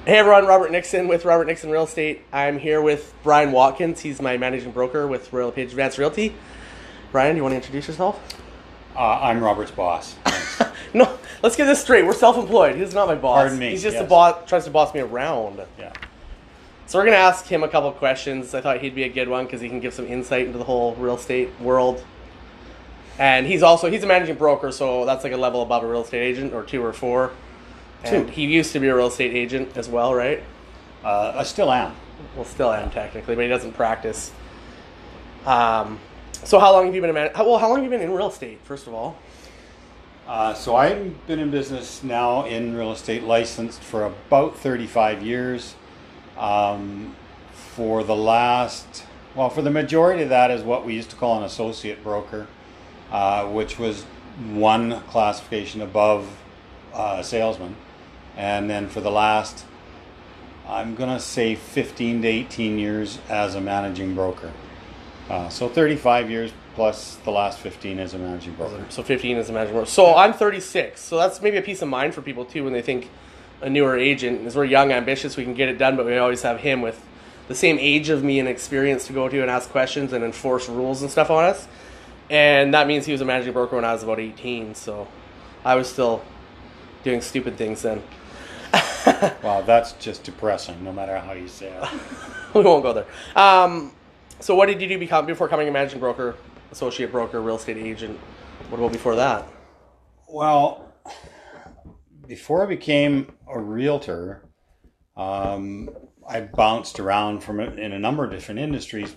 Hey everyone, Robert Nixon with Robert Nixon Real Estate. I'm here with Bryan Watkins. He's my managing broker with Royal LePage Advanced Realty. Bryan, you want to introduce yourself? I'm Robert's boss. Thanks. No, let's get this straight. We're self-employed. He's not my boss. Pardon me, He's just yes. the boss, tries to boss me around. Yeah. So we're going to ask him a couple of questions. I thought he'd be a good one because he can give some insight into the whole real estate world. And he's a managing broker, so that's like a level above a real estate agent, or 2 or 4. And Two. he used to be a real estate agent as well, right? I still am. Well, still am technically, but he doesn't practice. So how long have you been how long have you been in real estate, first of all? So I've been in business now in real estate, licensed for about 35 years. For the majority of that is what we used to call an associate broker, which was one classification above a salesman. And then for the last, I'm going to say 15 to 18 years as a managing broker. So 35 years plus the last 15 as a managing broker. So 15 as a managing broker. So I'm 36. So that's maybe a peace of mind for people too when they think a newer agent is. We're young, ambitious, we can get it done, but we always have him with the same age of me and experience to go to and ask questions and enforce rules and stuff on us. And that means he was a managing broker when I was about 18. So I was still doing stupid things then. Wow, that's just depressing, no matter how you say it. We won't go there. So what did you do before becoming a managing broker, associate broker, real estate agent? What about before that? Well, before I became a realtor, I bounced around in a number of different industries,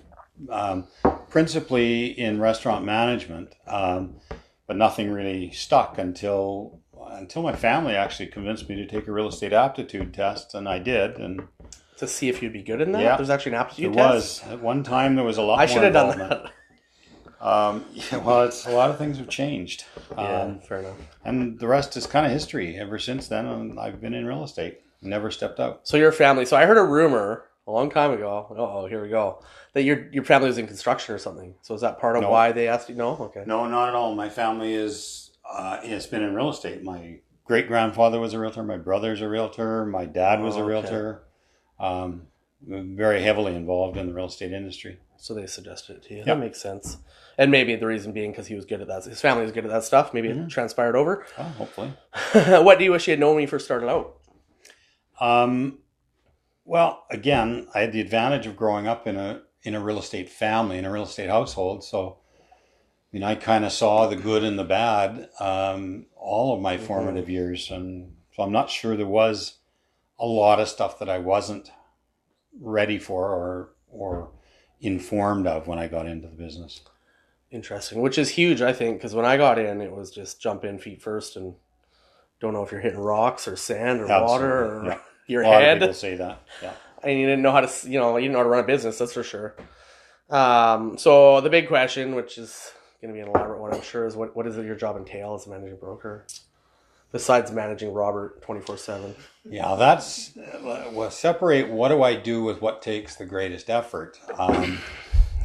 principally in restaurant management, but nothing really stuck until my family actually convinced me to take a real estate aptitude test, and I did. And to see if you'd be good in that? Yeah. There's actually an aptitude there test? was. At one time, there was a lot I more should have done involvement. that. Well, it's a lot of things have changed. Yeah, fair enough. And the rest is kind of history. Ever since then, I've been in real estate. Never stepped out. So your family, so I heard a rumor a long time ago, here we go, that your family was in construction or something. So is that part of No. why they asked you? No? Okay. No, not at all. My family has been in real estate. My great-grandfather was a realtor. My brother's a realtor. My dad was a realtor. Very heavily involved in the real estate industry. So they suggested it to you. Yep. That makes sense. And maybe the reason being because he was good at that. His family was good at that stuff. Maybe it transpired over. Oh, hopefully. What do you wish you had known when you first started out? Well, again, I had the advantage of growing up in a real estate family, in a real estate household. So, I kind of saw the good and the bad all of my formative years. And so I'm not sure there was a lot of stuff that I wasn't ready for or informed of when I got into the business. Interesting, which is huge, I think, because when I got in, it was just jump in feet first and don't know if you're hitting rocks or sand or water or Yeah. your A lot head. of people say that. Yeah. And you didn't know how to, you didn't know how to run a business, that's for sure. So the big question, which is going to be an elaborate one, I'm sure, is what does your job entail as a managing broker? Besides managing Robert 24/7. Yeah, that's separate. What do I do with what takes the greatest effort?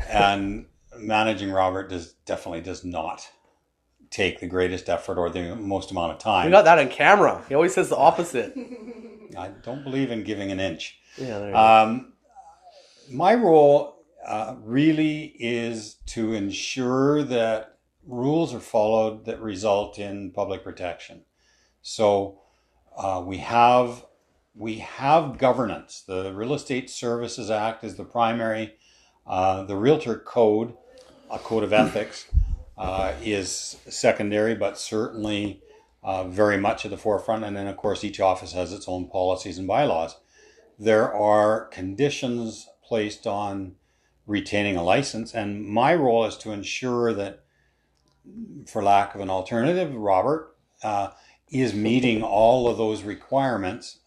And managing Robert definitely does not take the greatest effort or the most amount of time. You got that on camera. He always says the opposite. I don't believe in giving an inch. Yeah, there you go. My role really is to ensure that rules are followed that result in public protection. So we have governance. The Real Estate Services Act is the primary. The Realtor Code, a code of ethics, is secondary, but certainly very much at the forefront. And then, of course, each office has its own policies and bylaws. There are conditions placed on retaining a license, and my role is to ensure that, for lack of an alternative, Robert is meeting all of those requirements,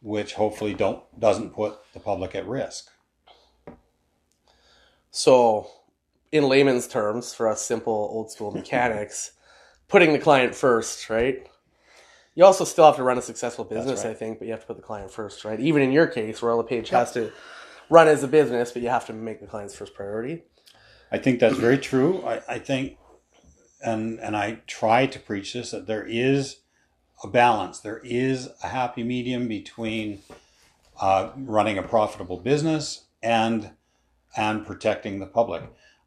which hopefully doesn't put the public at risk. So, in layman's terms, for us simple old school mechanics, putting the client first, right? You also still have to run a successful business, right. I think, but you have to put the client first, right? Even in your case, Royal LePage has to run as a business, but you have to make the client's first priority. I think that's very true. I think, and I try to preach this, that there is a balance. There is a happy medium between running a profitable business and protecting the public.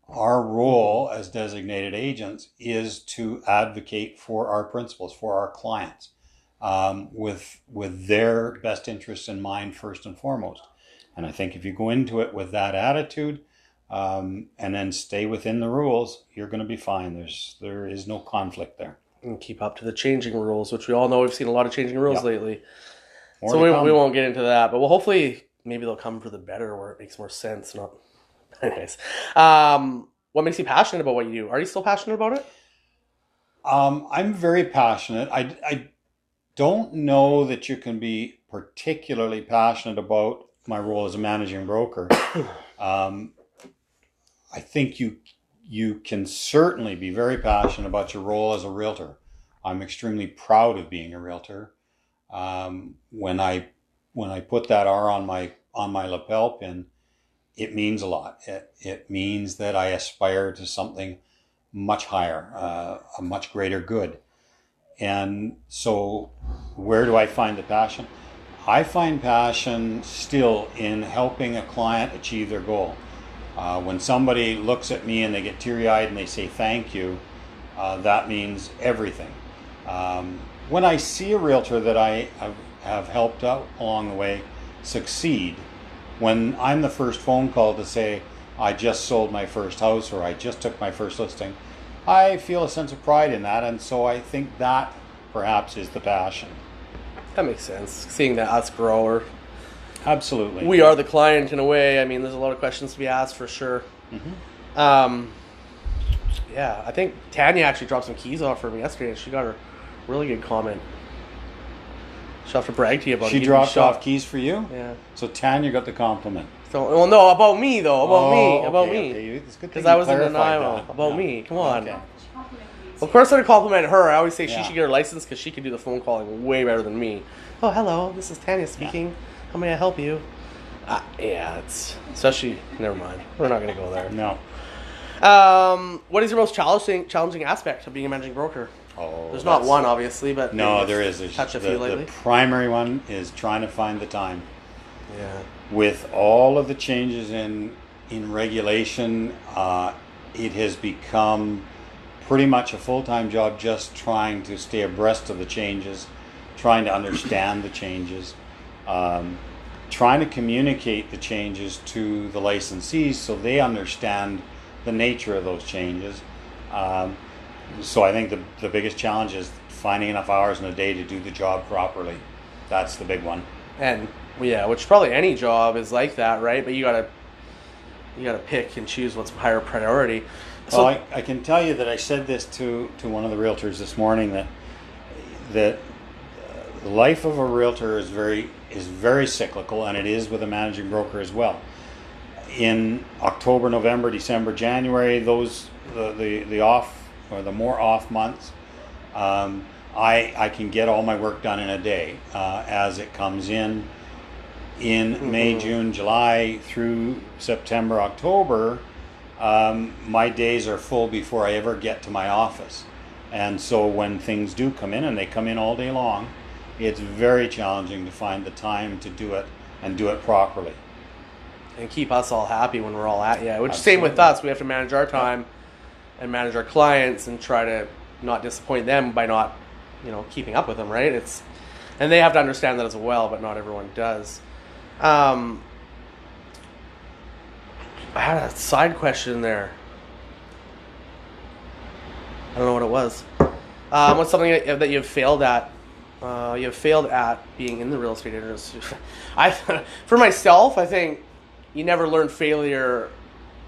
Our role as designated agents is to advocate for our principals, for our clients, with their best interests in mind first and foremost. And I think if you go into it with that attitude, and then stay within the rules, you're going to be fine. There is no conflict there. And keep up to the changing rules, which we all know we've seen a lot of changing rules lately. More so we won't get into that, but hopefully maybe they'll come for the better where it makes more sense. Not anyways. What makes you passionate about what you do? Are you still passionate about it? I'm very passionate. I don't know that you can be particularly passionate about my role as a managing broker. I think you can certainly be very passionate about your role as a realtor. I'm extremely proud of being a realtor. When I put that R on my lapel pin, it means a lot. It means that I aspire to something much higher, a much greater good. And so where do I find the passion? I find passion still in helping a client achieve their goal. When somebody looks at me and they get teary-eyed and they say thank you, that means everything. When I see a realtor that I have helped out along the way succeed, when I'm the first phone call to say I just sold my first house or I just took my first listing, I feel a sense of pride in that, and so I think that perhaps is the passion. That makes sense. Seeing that us grow, or absolutely, we are the client in a way. I mean, there's a lot of questions to be asked for sure. Mm-hmm. Yeah, I think Tanya actually dropped some keys off for me yesterday, and she got a really good comment. She'll have to brag to you about it. She dropped off keys for you? Yeah. So Tanya got the compliment. So, well, no, about me though. About me. Okay. It's good because I was in denial. That. About me. Come on. Okay. Of course, I'm going to compliment her. I always say she should get her license because she can do the phone calling way better than me. Oh, hello. This is Tanya speaking. Yeah. How may I help you? Yeah, it's especially. Never mind. We're not going to go there. No. What is your most challenging aspect of being a managing broker? Oh, there's not one, obviously, but no, there is. Touch a few lately. The primary one is trying to find the time. Yeah. With all of the changes in regulation, it has become pretty much a full-time job just trying to stay abreast of the changes, trying to understand the changes, trying to communicate the changes to the licensees so they understand the nature of those changes. So I think the biggest challenge is finding enough hours in a day to do the job properly. That's the big one. And yeah, which probably any job is like that, right? But you gotta pick and choose what's higher priority. So, well, I can tell you that I said this to one of the realtors this morning, that the life of a realtor is very cyclical, and it is with a managing broker as well. In October, November, December, January, those the off or the more off months, I can get all my work done in a day as it comes in. In May, June, July through September, October, my days are full before I ever get to my office. And so when things do come in, and they come in all day long, it's very challenging to find the time to do it and do it properly. And keep us all happy when we're all at you. Which, Absolutely. Same with us. We have to manage our time and manage our clients and try to not disappoint them by not, keeping up with them, right? And they have to understand that as well, but not everyone does. I had a side question there. I don't know what it was. What's something that you've failed at? You've failed at being in the real estate industry. For myself, I think you never learn failure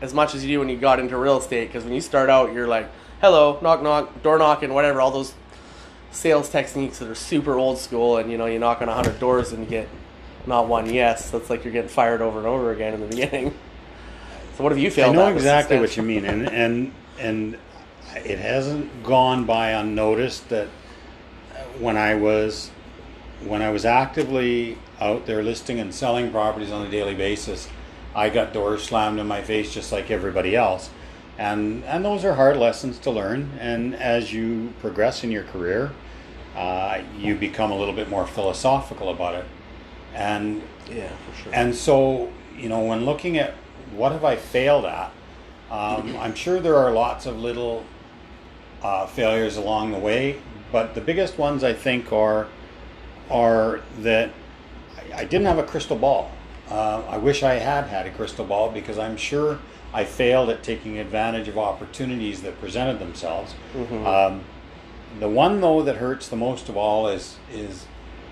as much as you do when you got into real estate, because when you start out, you're like, hello, knock, knock, door knocking, whatever, all those sales techniques that are super old school, and you knock on 100 doors and you get not one yes. That's like you're getting fired over and over again in the beginning. So what have you failed at? I know exactly what you mean, and it hasn't gone by unnoticed that when I was actively out there listing and selling properties on a daily basis, I got doors slammed in my face just like everybody else. And those are hard lessons to learn. And as you progress in your career, you become a little bit more philosophical about it. And Yeah, for sure. and so, when looking at what have I failed at, I'm sure there are lots of little failures along the way, but the biggest ones I think are that I didn't have a crystal ball. I wish I had had a crystal ball, because I'm sure I failed at taking advantage of opportunities that presented themselves. The one, though, that hurts the most of all is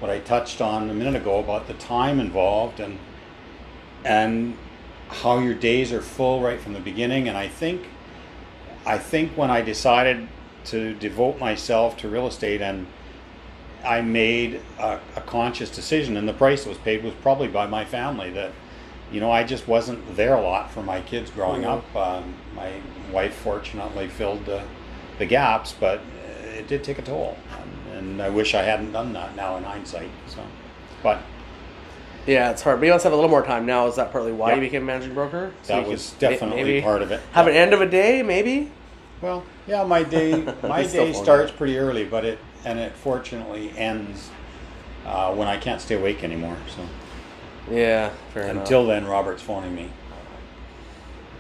what I touched on a minute ago about the time involved, and how your days are full right from the beginning. And I think when I decided to devote myself to real estate, and I made a conscious decision, and the price that was paid was probably by my family, that I just wasn't there a lot for my kids growing up. My wife fortunately filled the gaps, but it did take a toll, and I wish I hadn't done that now in hindsight. So, but Yeah, it's hard. But you must have a little more time now. Is that partly why you became managing broker? So that was definitely part of it. Have an end of a day, maybe? Well, yeah, my day starts pretty early, but it fortunately ends when I can't stay awake anymore. So Yeah, fair enough. until then, Robert's phoning me.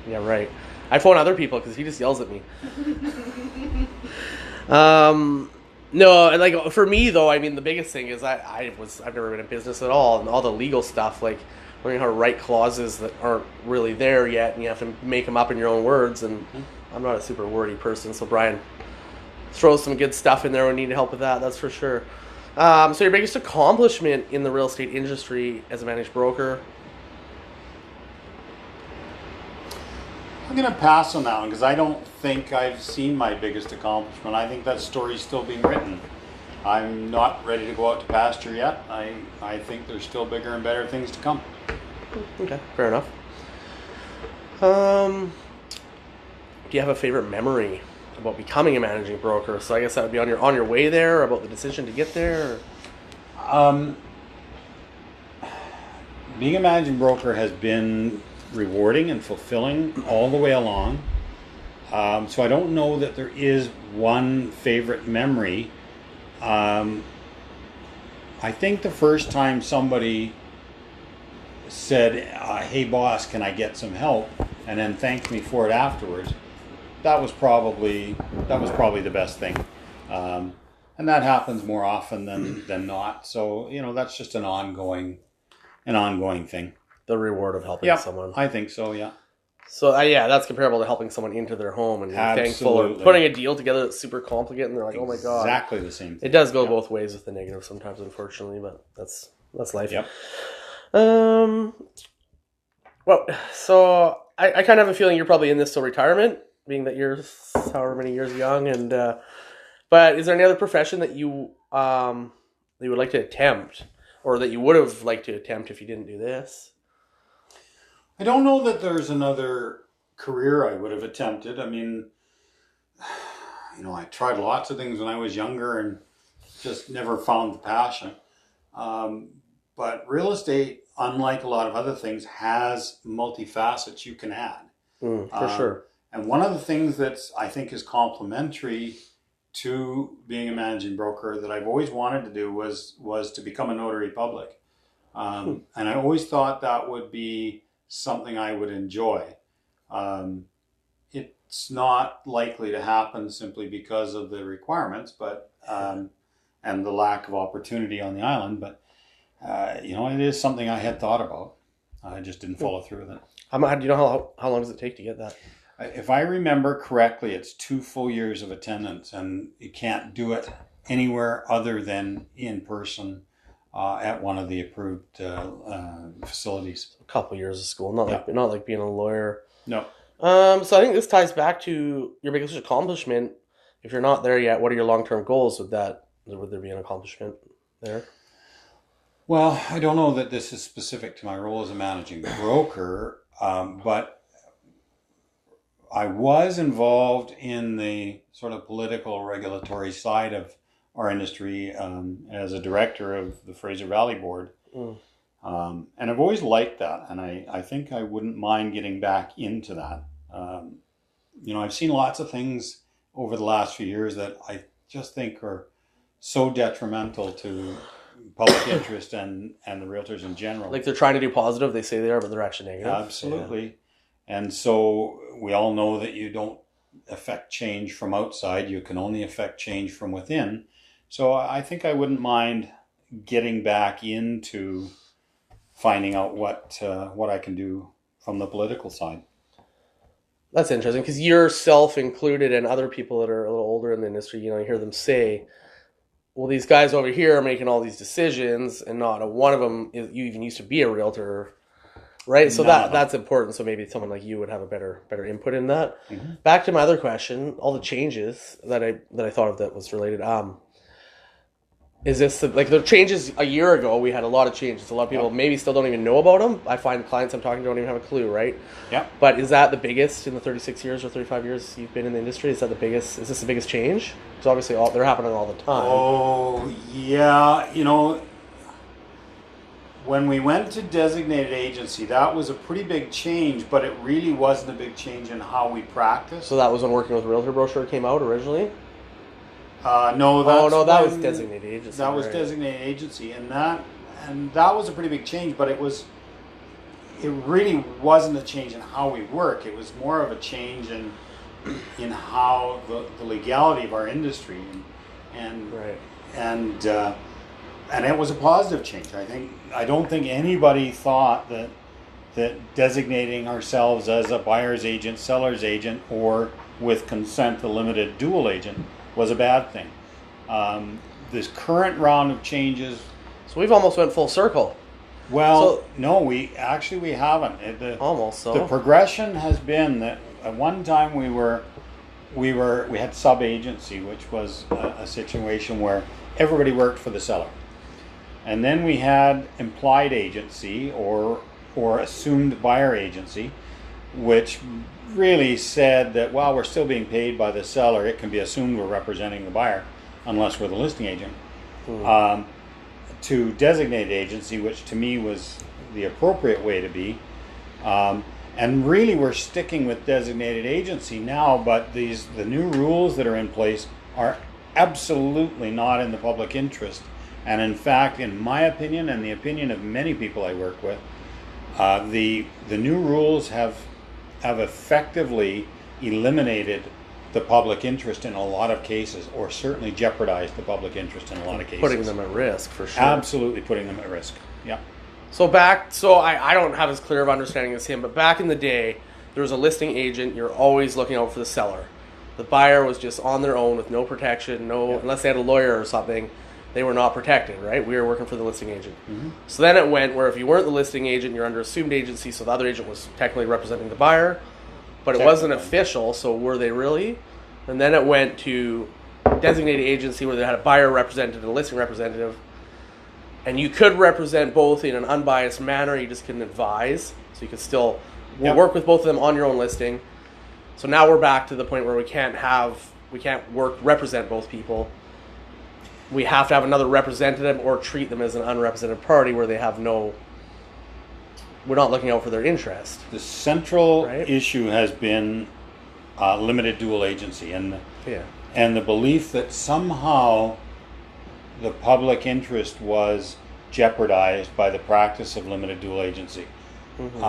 Yeah, right. I phone other people because he just yells at me. No, and like for me though, I mean the biggest thing is I've never been in business at all, and all the legal stuff, like learning how to write clauses that aren't really there yet, and you have to make them up in your own words. And I'm not a super wordy person, so Bryan throws some good stuff in there when we need help with that. That's for sure. So your biggest accomplishment in the real estate industry as a managed broker? I'm going to pass on that one, because I don't think I've seen my biggest accomplishment. I think that story's still being written. I'm not ready to go out to pasture yet. I think there's still bigger and better things to come. Okay, fair enough. Do you have a favorite memory about becoming a managing broker? So I guess that would be on your way there, about the decision to get there. Being a managing broker has been rewarding and fulfilling all the way along. So I don't know that there is one favorite memory. I think the first time somebody said, "Hey boss, can I get some help?" and then thanked me for it afterwards, that was probably the best thing. And that happens more often than not. So that's just an ongoing thing. The reward of helping someone. I think so. Yeah. So that's comparable to helping someone into their home and being thankful, or putting a deal together that's super complicated, and they're like, "Oh my god!" Exactly the same thing. It does go both ways with the negative sometimes, unfortunately, but that's life. Yep. Well, so I kind of have a feeling you're probably in this till retirement, being that you're however many years young, and but is there any other profession that you would like to attempt, or that you would have liked to attempt if you didn't do this? I don't know that there's another career I would have attempted. I mean, I tried lots of things when I was younger and just never found the passion. But real estate, unlike a lot of other things, has multifacets you can add. For sure. And one of the things that I think is complementary to being a managing broker that I've always wanted to do was to become a notary public. And I always thought that would be something I would enjoy. It's not likely to happen simply because of the requirements, but and the lack of opportunity on the island. But it is something I had thought about. I just didn't follow through with it. Do you know how long does it take to get that? If I remember correctly, it's 2 full years of attendance, and you can't do it anywhere other than in person at one of the approved facilities. A couple years of school, not like being a lawyer. No. So I think this ties back to your biggest accomplishment. If you're not there yet, what are your long-term goals with that? Would there be an accomplishment there? Well, I don't know that this is specific to my role as a managing broker, but I was involved in the sort of political regulatory side of our industry as a director of the Fraser Valley Board. And I've always liked that, and I think I wouldn't mind getting back into that. I've seen lots of things over the last few years that I just think are so detrimental to public interest and the realtors in general. Like they're trying to do positive, they say they are, but they're actually negative. Absolutely. Yeah. And so we all know that you don't affect change from outside. You can only affect change from within. So I think I wouldn't mind getting back into finding out what I can do from the political side. That's interesting because yourself included and other people that are a little older in the industry, you hear them say, well, these guys over here are making all these decisions and not one of them you even used to be a realtor, right? So that's important. So maybe someone like you would have a better input in that. Mm-hmm. Back to my other question, all the changes that I thought of that was related. Is this the changes a year ago? We had a lot of changes. A lot of people maybe still don't even know about them. I find clients I'm talking to don't even have a clue, right? Yeah. But is that the biggest in the 36 years or 35 years you've been in the industry? Is that the biggest? Is this the biggest change? Because obviously they're happening all the time. Oh yeah, when we went to designated agency, that was a pretty big change, but it really wasn't a big change in how we practice. So that was when Working with Realtor brochure came out originally? No, that was designated agency. That was designated agency, and that was a pretty big change. But it really wasn't a change in how we work. It was more of a change in how the legality of our industry and it was a positive change. I don't think anybody thought that designating ourselves as a buyer's agent, seller's agent, or with consent, the limited dual agent was a bad thing. This current round of changes. So we've almost went full circle. Well, no, we haven't. Almost. So the progression has been that at one time we had sub agency, which was a situation where everybody worked for the seller, and then we had implied agency or assumed buyer agency, which really said that while we're still being paid by the seller, it can be assumed we're representing the buyer unless we're the listing agent. To designated agency, which to me was the appropriate way to be. And really we're sticking with designated agency now, but the new rules that are in place are absolutely not in the public interest. And in fact, in my opinion and the opinion of many people I work with, the new rules have effectively eliminated the public interest in a lot of cases, or certainly jeopardized the public interest in a lot of cases. Putting them at risk, for sure. Absolutely putting them at risk, yeah. So I don't have as clear of understanding as him, but back in the day, there was a listing agent, you're always looking out for the seller. The buyer was just on their own with no protection, unless they had a lawyer or something, they were not protected, right? We were working for the listing agent. Mm-hmm. So then it went where if you weren't the listing agent, you're under assumed agency, so the other agent was technically representing the buyer, but it wasn't official, so were they really? And then it went to designated agency where they had a buyer representative and a listing representative, and you could represent both in an unbiased manner, you just couldn't advise, so you could still work with both of them on your own listing. So now we're back to the point where we can't represent both people. We have to have another representative or treat them as an unrepresented party where they have we're not looking out for their interest. The central issue has been limited dual agency and the belief that somehow the public interest was jeopardized by the practice of limited dual agency. Mm-hmm.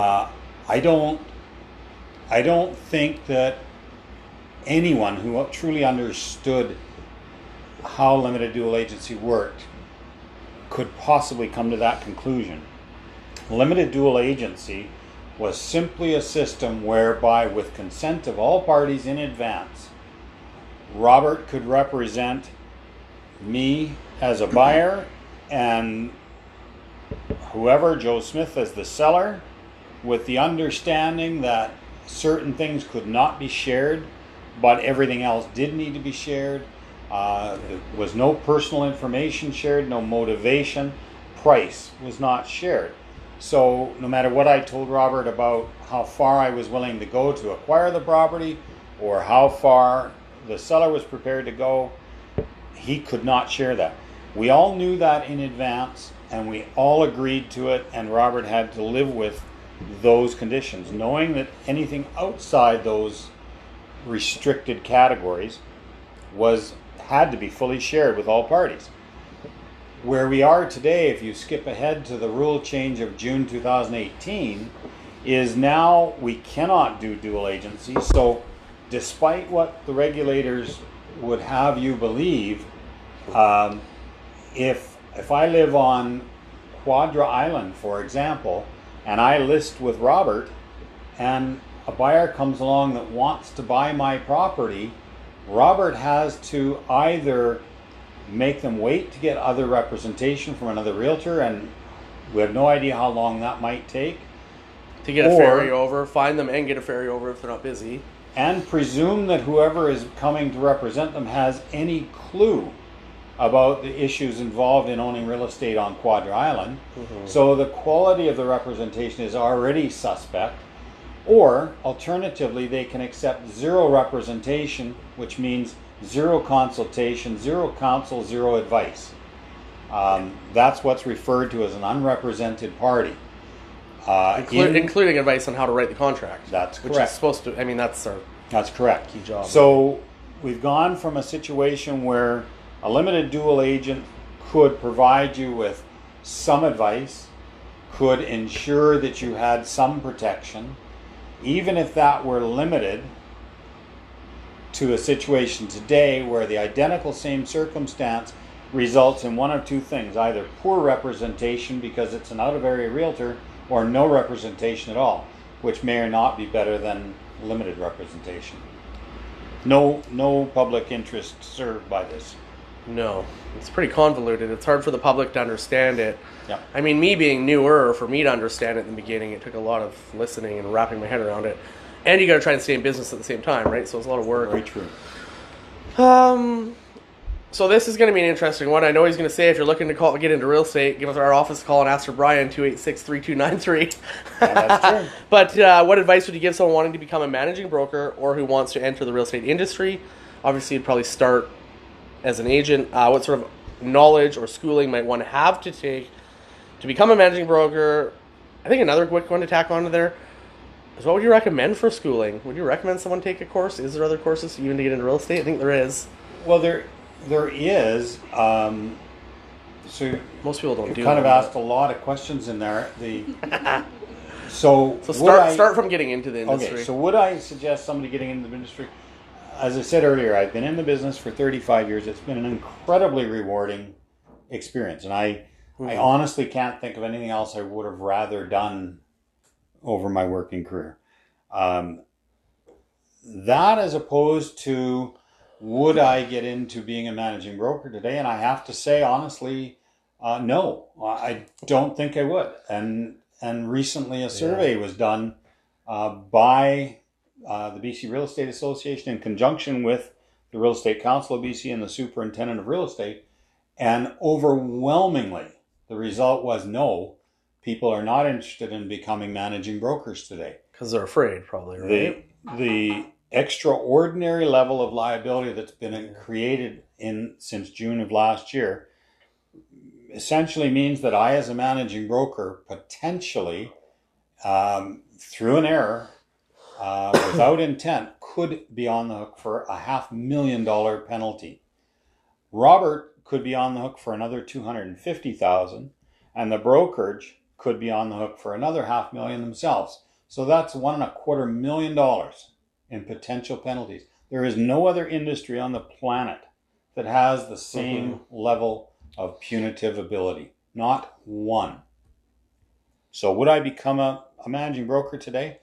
I don't think that anyone who truly understood how limited dual agency worked could possibly come to that conclusion. Limited dual agency was simply a system whereby, with consent of all parties in advance, Robert could represent me as a buyer and whoever, Joe Smith, as the seller, with the understanding that certain things could not be shared, but everything else did need to be shared. There was no personal information shared, no motivation. Price was not shared. So no matter what I told Robert about how far I was willing to go to acquire the property or how far the seller was prepared to go, he could not share that. We all knew that in advance and we all agreed to it, and Robert had to live with those conditions, knowing that anything outside those restricted categories was had to be fully shared with all parties. Where we are today, if you skip ahead to the rule change of June 2018, is now we cannot do dual agency. So despite what the regulators would have you believe, if I live on Quadra Island, for example, and I list with Robert, and a buyer comes along that wants to buy my property, Robert has to either make them wait to get other representation from another realtor, and we have no idea how long that might take. To get a ferry over, find them and get a ferry over if they're not busy. And presume that whoever is coming to represent them has any clue about the issues involved in owning real estate on Quadra Island. Mm-hmm. So the quality of the representation is already suspect. Or alternatively, they can accept zero representation, which means zero consultation, zero counsel, zero advice. That's what's referred to as an unrepresented party. Including advice on how to write the contract. That's correct. Which is supposed to, I mean, that's correct. Key job. So we've gone from a situation where a limited dual agent could provide you with some advice, could ensure that you had some protection, even if that were limited, to a situation today where the identical same circumstance results in one of two things: either poor representation because it's an out-of-area realtor, or no representation at all, which may or not be better than limited representation. No public interest served by this. No, it's pretty convoluted. It's hard for the public to understand it. Yeah. I mean, me being newer, for me to understand it in the beginning, it took a lot of listening and wrapping my head around it. And you got to try and stay in business at the same time, right? So it's a lot of work. Very true. So this is going to be an interesting one. I know he's going to say, if you're looking to get into real estate, give us our office call and ask for Bryan, 286-3293. Yeah, that's true. But what advice would you give someone wanting to become a managing broker or who wants to enter the real estate industry? Obviously, you'd probably start as an agent. What sort of knowledge or schooling might one have to take to become a managing broker? I think another quick one to tack onto there is, what would you recommend for schooling? Would you recommend someone take a course? Is there other courses even to get into real estate? I think there is. Well, there is. So most people don't do. You kind of asked a lot of questions in there. So start from getting into the industry. Okay, so would I suggest somebody getting into the industry? As I said earlier, I've been in the business for 35 years. It's been an incredibly rewarding experience, and I honestly can't think of anything else I would have rather done over my working career. That as opposed to, would I get into being a managing broker today? And I have to say, honestly, no, I don't think I would. And recently a survey was done by the BC Real Estate Association in conjunction with the Real Estate Council of BC and the Superintendent of Real Estate. And overwhelmingly, the result was no. People are not interested in becoming managing brokers today. Because they're afraid, probably, right? The extraordinary level of liability that's been created since June of last year essentially means that I, as a managing broker, potentially, through an error, without intent, could be on the hook for a $500,000 penalty. Robert could be on the hook for another $250,000, and the brokerage could be on the hook for another $500,000 themselves. So that's $1.25 million in potential penalties. There is no other industry on the planet that has the same level of punitive ability. Not one. So would I become a managing broker today?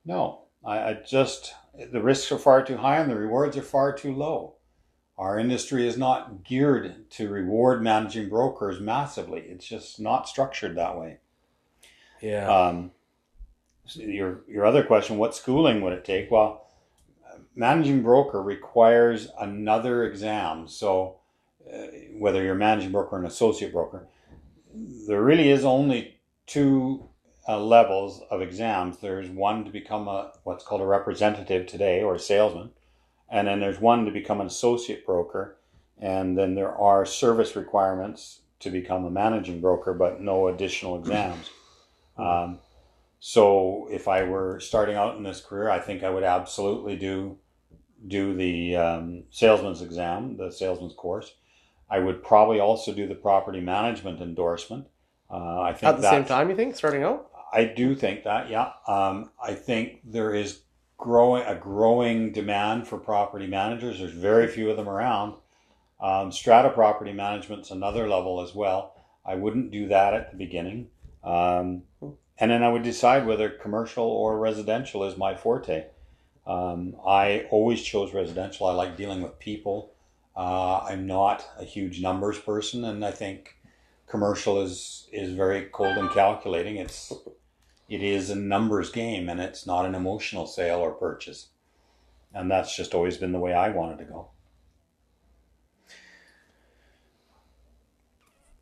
No. The risks are far too high and the rewards are far too low. Our industry is not geared to reward managing brokers massively. It's just not structured that way. Yeah. Your other question, what schooling would it take? Well, managing broker requires another exam. So whether you're a managing broker or an associate broker, there really is only two levels of exams. There's one to become what's called a representative today, or a salesman. And then there's one to become an associate broker. And then there are service requirements to become a managing broker, but no additional exams. So if I were starting out in this career, I think I would absolutely do do the salesman's exam, the salesman's course. I would probably also do the property management endorsement. I think At the same time, you think, starting out? I do think that, yeah. I think there is a growing demand for property managers. There's very few of them around. Strata property management's another level as well. I wouldn't do that at the beginning. And then I would decide whether commercial or residential is my forte. I always chose residential. I like dealing with people. I'm not a huge numbers person, and I think commercial is very cold and calculating. It is a numbers game, and it's not an emotional sale or purchase. And that's just always been the way I wanted to go.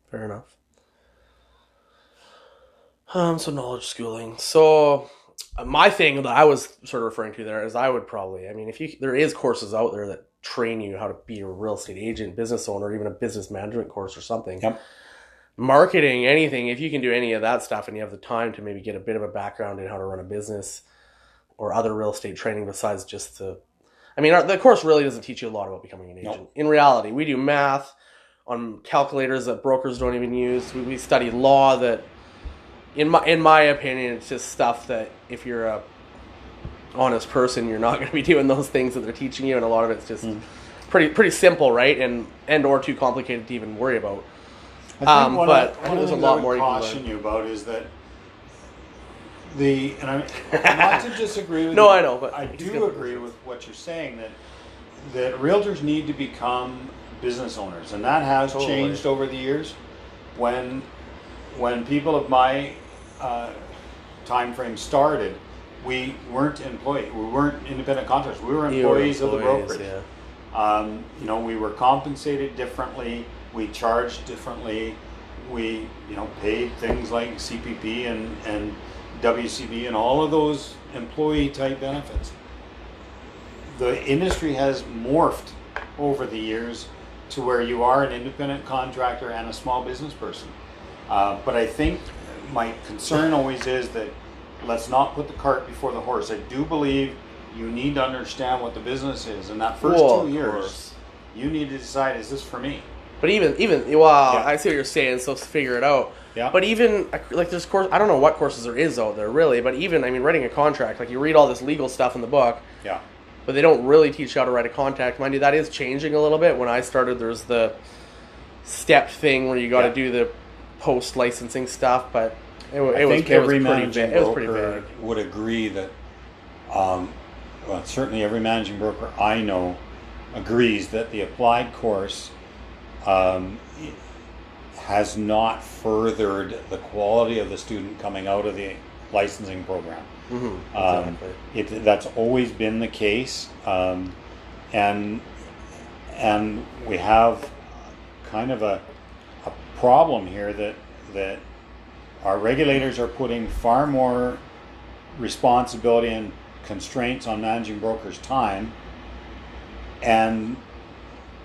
Fair enough. So knowledge schooling. So my thing that I was sort of referring to there is I would probably, I mean, there is courses out there that train you how to be a real estate agent, business owner, even a business management course or something. Yep. Marketing, anything, if you can do any of that stuff and you have the time to maybe get a bit of a background in how to run a business or other real estate training besides just the course really doesn't teach you a lot about becoming an agent. Nope. In reality, we do math on calculators that brokers don't even use. We study law that, in my opinion, it's just stuff that if you're a honest person, you're not going to be doing those things that they're teaching you, and a lot of it's just pretty simple, right? And or too complicated to even worry about. I think I think there's a lot more you can caution learn. you about is that and I'm not to disagree with No, you. I know, but I it's do good. agree with what you're saying that realtors need to become business owners, and that has Totally. changed over the years. When people of my time frame started, we weren't employed. We weren't independent contractors. We were employees of the brokerage. Yeah. We were compensated differently. We charged differently. We, paid things like CPP and WCB and all of those employee type benefits. The industry has morphed over the years to where you are an independent contractor and a small business person. But I think my concern always is that let's not put the cart before the horse. I do believe you need to understand what the business is, and that first 2 years, you need to decide, is this for me? But even I see what you're saying. So figure it out. Yeah. But even like there's course, I don't know what courses there is out there really. But even writing a contract, like you read all this legal stuff in the book. Yeah. But they don't really teach you how to write a contract. Mind you, that is changing a little bit. When I started, there's the step thing where you got to do the post licensing stuff. But I think every managing pretty broker vague. would agree that, certainly every managing broker I know agrees that the applied course has not furthered the quality of the student coming out of the licensing program. Exactly. That's always been the case, and we have kind of a problem here that our regulators are putting far more responsibility and constraints on managing brokers' time, and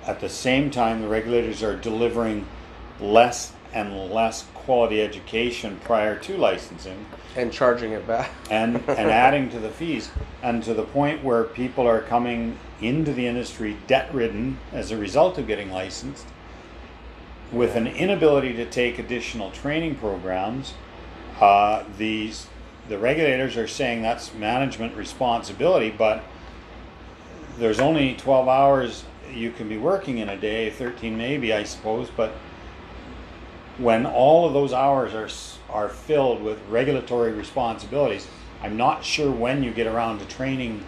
at the same time the regulators are delivering less and less quality education prior to licensing And charging it back. and adding to the fees, and to the point where people are coming into the industry debt-ridden as a result of getting licensed, with an inability to take additional training programs. The regulators are saying that's management responsibility, but there's only 12 hours you can be working in a day, 13 maybe, I suppose, but when all of those hours are filled with regulatory responsibilities, I'm not sure when you get around to training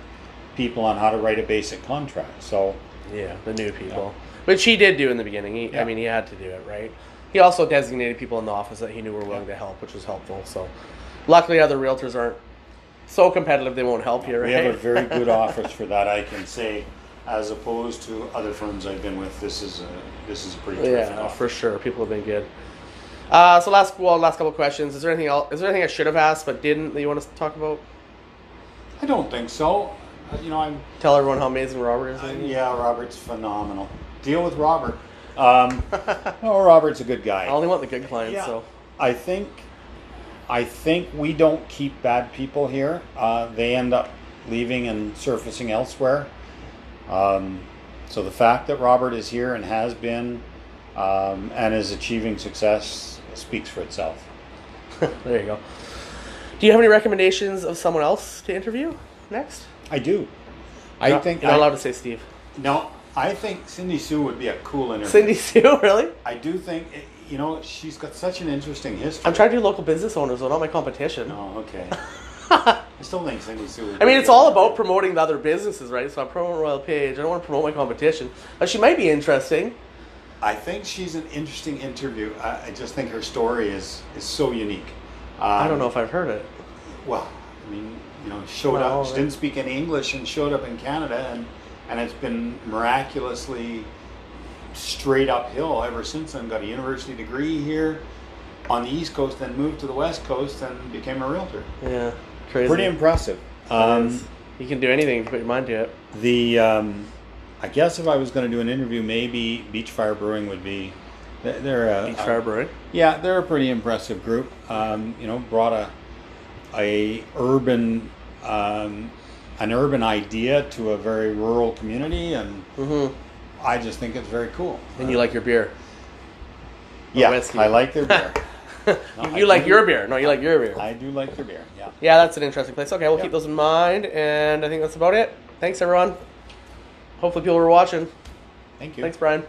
people on how to write a basic contract. So Yeah, the new people. Which he did do in the beginning. He had to do it, right? He also designated people in the office that he knew were willing to help, which was helpful. So, luckily, other realtors aren't so competitive they won't help you, right? we have a very good office for that, I can say, as opposed to other firms I've been with. This is a pretty terrific office. For sure. People have been good. So last couple of questions. Is there anything else? Is there anything I should have asked but didn't that you want us to talk about? I don't think so. Tell everyone how amazing Robert is. Yeah, Robert's phenomenal. Deal with Robert. Robert's a good guy. I only want the good clients. Yeah. So I think we don't keep bad people here. They end up leaving and surfacing elsewhere. So the fact that Robert is here and has been and is achieving success speaks for itself. There you go. Do you have any recommendations of someone else to interview next? I do. You're not allowed to say Steve. No, I think Cindy Sue would be a cool interview. Cindy Sue, really? I do think, she's got such an interesting history. I'm trying to do local business owners, though, not my competition. Oh, okay. I still think Cindy Sue would I mean, it's all about promoting the other businesses, right? So I'm promoting Royal Page. I don't want to promote my competition. But she might be interesting. I think she's an interesting interview. I just think her story is so unique. I don't know if I've heard it. Well, I mean, showed up. She didn't speak any English and showed up in Canada, and it's been miraculously straight uphill ever since then. Got a university degree here on the East Coast, then moved to the West Coast and became a realtor. Yeah, crazy. Pretty impressive. You can do anything if you put your mind to it. I guess if I was going to do an interview, maybe Beachfire Brewing would be. They're Beachfire Brewing. Yeah, they're a pretty impressive group. Brought an urban idea to a very rural community, and I just think it's very cool. And you like your beer? Yeah, I like their beer. You like your beer? No, you like your beer. I do like their beer. Yeah. Yeah, that's an interesting place. Okay, we'll keep those in mind, and I think that's about it. Thanks, everyone. Hopefully, people are watching. Thank you. Thanks, Bryan.